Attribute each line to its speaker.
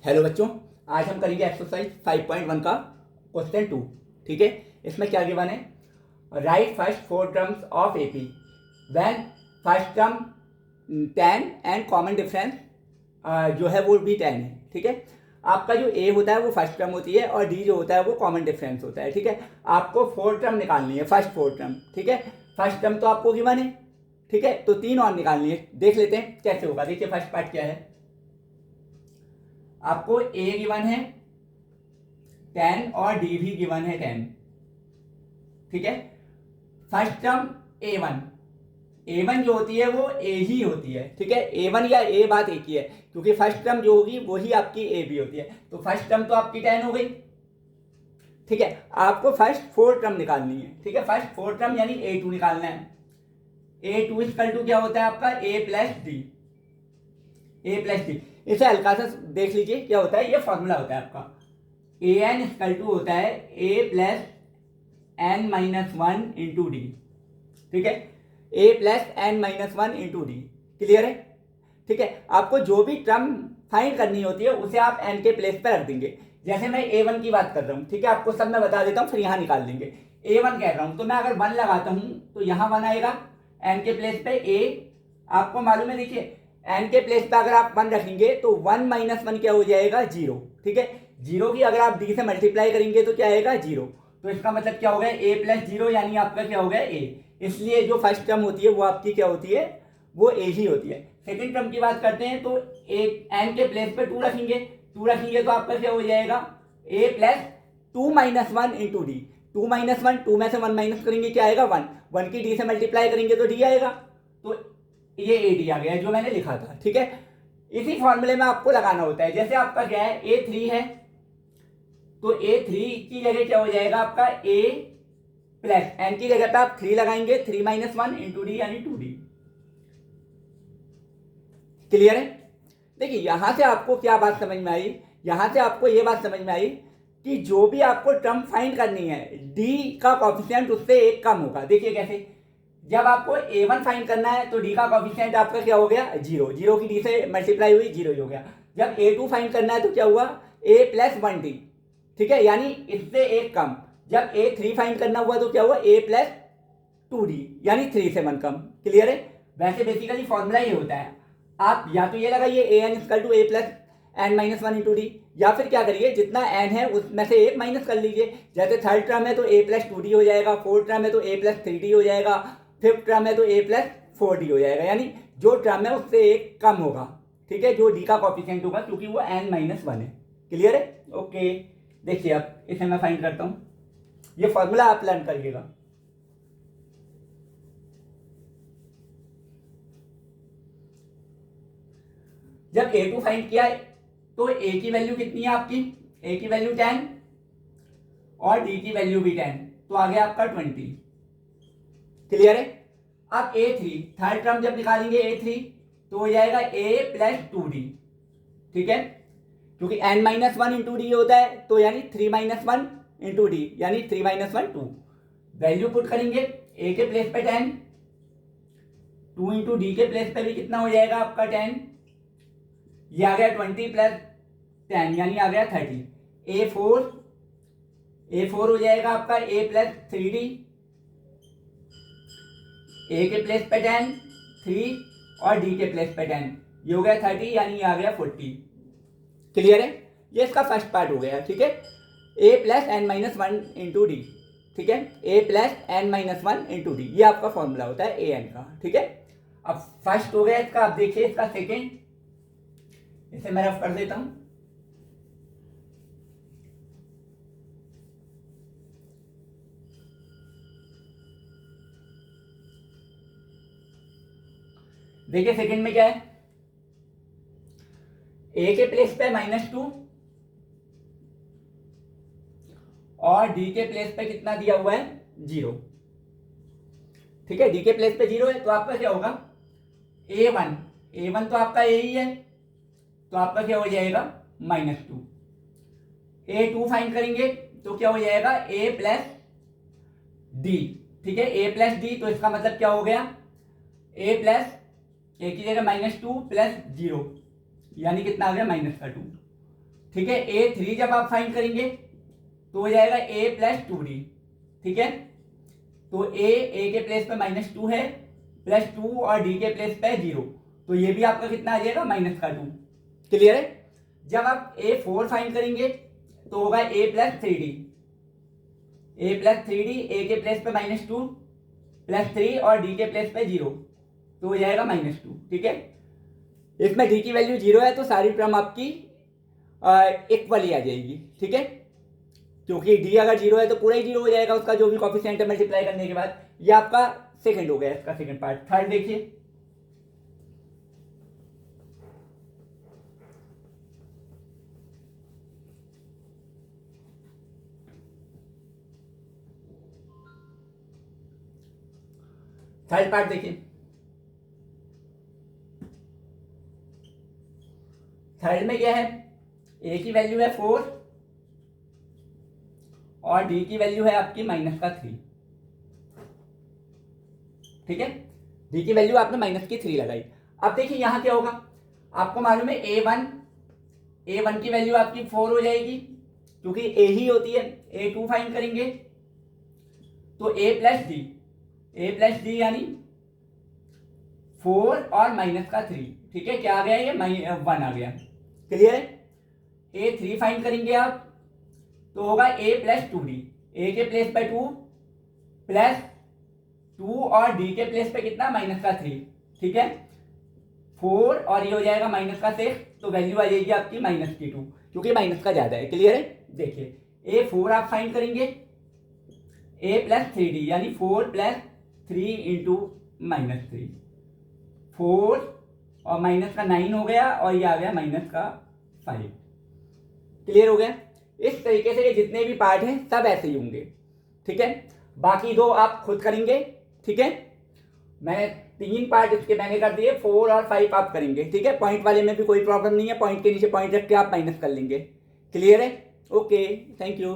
Speaker 1: Hello बच्चों, आज हम करेंगे एक्सरसाइज 5.1 का क्वेश्चन 2। ठीक है, इसमें क्या गिवन है? Right first four terms of AP when first term 10 and common difference जो है वो भी 10 है। ठीक है, आपका जो ए होता है वो फर्स्ट टर्म होती है और डी जो होता है वो कॉमन डिफरेंस होता है। ठीक है, आपको फोर टर्म निकालनी है, फर्स्ट फोर टर्म। ठीक है, फर्स्ट टर्म तो आपको गिवन है। ठीक है, तो तीन और निकालनी है। देख लेते हैं कैसे होगा। देखिए फर्स्ट पार्ट क्या है, आपको ए गिवन है 10 और डी भी गिवन है 10। ठीक है, फर्स्ट टर्म ए वन जो होती है वो ए ही होती है। ठीक है, ए1 या ए बात एक ही है, क्योंकि फर्स्ट टर्म जो होगी वही आपकी ए बी होती है। तो फर्स्ट टर्म तो आपकी 10 हो गई। ठीक है, आपको फर्स्ट फोर टर्म निकालनी है। ठीक है, फर्स्ट फोर टर्म यानी ए2 निकालना है। ए2 इक्वल टू क्या होता है आपका ए प्लस डी। ए प्लस डी, इसे हल्का सा देख लीजिए क्या होता है। ये फॉर्मूला होता है आपका ए एन इक्वल टू होता है A plus N minus one into D. ठीक है, A plus N minus one into D. Clear है? ठीक है, आपको जो भी टर्म फाइंड करनी होती है उसे आप एन के प्लेस पर रख देंगे। जैसे मैं ए वन की बात कर रहा हूँ, ठीक है, आपको सब मैं बता देता हूँ, फिर यहाँ निकाल देंगे। ए वन कह रहा हूँ तो मैं अगर वन लगाता हूँ तो यहाँ वन आएगा एन के प्लेस पे। ए आपको मालूम है, देखिए एन के प्लेस पे अगर आप वन रखेंगे तो वन माइनस वन क्या हो जाएगा, जीरो। ठीक है, जीरो की अगर आप डी से मल्टीप्लाई करेंगे तो क्या आएगा, जीरो। तो इसका मतलब क्या हो गया, ए प्लस जीरो यानी आपका क्या हो गया, ए। इसलिए जो फर्स्ट टर्म होती है वो आपकी क्या होती है, वो ए ही होती है। सेकंड टर्म की बात करते हैं तो एक एन के प्लेस पे टू रखेंगे। टू रखेंगे तो आपका क्या हो जाएगा, A plus two minus one into D. Two minus one, two में से वन माइनस करेंगे क्या आएगा, वन। वन की डी से मल्टीप्लाई करेंगे तो डी आएगा। तो ये ए डी आ गया जो मैंने लिखा था। ठीक है, इसी फॉर्मूले में आपको लगाना होता है। जैसे आपका क्या है, ए थ्री है तो ए थ्री की जगह क्या हो जाएगा आपका ए प्लस एन की जगह पे आप थ्री लगाएंगे, three minus one into D यानी टू डी। क्लियर है? देखिए यहां से आपको क्या बात समझ में आई, यहां से आपको ये बात समझ में आई कि जो भी आपको टर्म फाइंड करनी है डी का कॉफिशिएंट उससे एक कम होगा। देखिए कैसे, जब आपको ए1 फाइंड करना है तो डी का कॉफिशिएंट आपका क्या हो गया, जीरो। जीरो की डी से मल्टीप्लाई हुई, जीरो हो गया। जब ए2 फाइंड करना है तो क्या हुआ, ए प्लस वन डी। ठीक है, यानी इससे एक कम। जब ए3 फाइंड करना हुआ तो क्या हुआ, ए प्लस टू डी यानी थ्री से वन कम। क्लियर है? वैसे बेसिकली फॉर्मूला ये होता है, आप या तो ये लगाइए A N equal to A plus N minus one into D, या फिर क्या करिए जितना एन है उसमें से एक माइनस कर लीजिए। जैसे थर्ड टर्म है तो ए प्लस टू डी हो जाएगा, फोर्थ टर्म है तो ए प्लस थ्री डी हो जाएगा, फिफ्थ टर्म है तो ए प्लस फोर डी हो जाएगा। यानी जो टर्म है उससे एक कम होगा। ठीक है, जो डी का कॉफिशिएंट होगा क्योंकि वो एन माइनस वन है। क्लियर है? ओके, देखिए अब इसे मैं फाइंड करता हूँ। ये फॉर्मूला आप लर्न करिएगा। जब ए टू फाइंड किया तो ए की वैल्यू कितनी है आपकी, ए की वैल्यू 10 और डी की वैल्यू भी 10, तो आ गया आपका 20। क्लियर है? अब ए थ्री थर्ड टर्म जब निकालेंगे ए थ्री तो हो जाएगा ए प्लस टू डी। ठीक है, क्योंकि N minus one into D होता है तो यानी three minus one into D यानी three minus one two. Value put करेंगे, ए के प्लेस पे 10, टू इंटू डी के प्लेस पे भी कितना हो जाएगा आपका 10, ये आ गया 20 प्लस 10 यानी आ गया 30। ए फोर हो जाएगा आपका ए प्लस थ्री डी, ए के प्लेस पे 10, थ्री और डी के प्लेस पे 10, ये हो गया 30 यानी ये आ गया 40। क्लियर है? ये इसका फर्स्ट पार्ट हो गया। ठीक है, A plus N minus one into D. ठीक है, A plus N minus one into D, ये आपका फॉर्मूला होता है ए एन का। ठीक है, अब फर्स्ट हो गया इसका। अब देखिए इसका सेकेंड, इसे मैं रफ कर देता हूं। देखिए सेकंड में क्या है, ए के प्लेस पे -2 और डी के प्लेस पे कितना दिया हुआ है, 0। ठीक है, डी के प्लेस पे 0 है तो आपका क्या होगा, ए वन तो आपका ए ही है तो आपका क्या हो जाएगा, -2। ए2 फाइंड करेंगे तो क्या हो जाएगा, ए प्लस डी। ठीक है, ए प्लस डी तो इसका मतलब क्या हो गया, ए प्लस ए की जगह -2 प्लस 0 यानी कितना आ गया, -2। ठीक है। A3 जब आप फाइंड करेंगे तो हो जाएगा A प्लस 2D, ठीक है। तो A के प्लेस पे -2 है, प्लस 2 और D के प्लेस पे 0, तो ये भी आपका कितना आ जाएगा -2। क्लियर है। जब आप A4 फाइंड करेंगे तो होगा A plus 3D, A plus 3D, A के प्लेस पे -2 प्लस 3 और D के प्लेस पे 0, तो हो जाएगा -2, ठीक है। इसमें D की वैल्यू 0 है तो सारी टर्म आपकी इक्वल ही आ जाएगी, ठीक है। क्योंकि D अगर 0 है तो पूरा ही 0 हो जाएगा, उसका जो भी कॉफिशिएंट है मल्टीप्लाई करने के बाद। ये आपका सेकंड हो गया, इसका सेकंड पार्ट। थर्ड देखिए, थर्ड पार्ट देखिए। थर्ड में क्या है, A की वैल्यू है 4 और D की वैल्यू है आपकी -3, ठीक है। D की वैल्यू आपने -3 लगाई। अब देखिए यहां क्या होगा, आपको मालूम है A1 की वैल्यू आपकी 4 हो जाएगी, क्योंकि A ही होती है। A2 फाइंड करेंगे तो A प्लस डी यानी 4 और -3, ठीक है। क्या आ गया, ये 1 आ गया। क्लियर है। A3 फाइंड करेंगे आप तो होगा A प्लस 2D, A के प्लेस पे 2 प्लस 2 और D के प्लेस पे कितना -3, ठीक है। 4 और ये हो जाएगा -6, तो वैल्यू आ जाएगी आपकी -2, क्योंकि माइनस का ज्यादा है। क्लियर है। देखिए A4 आप फाइंड करेंगे A प्लस 3D यानी 4 प्लस 3 इंटू -3, 4 और माइनस का 9 हो गया और ये आ गया -5। क्लियर हो गया। इस तरीके से ये जितने भी पार्ट हैं सब ऐसे ही होंगे, ठीक है। बाकी 2 आप खुद करेंगे, ठीक है। मैं 3 पार्ट इसके मैंने कर दिए, 4 और 5 आप करेंगे, ठीक है। पॉइंट वाले में भी कोई प्रॉब्लम नहीं है, पॉइंट के नीचे पॉइंट रख के आप माइनस कर लेंगे। क्लियर है। Okay, thank you.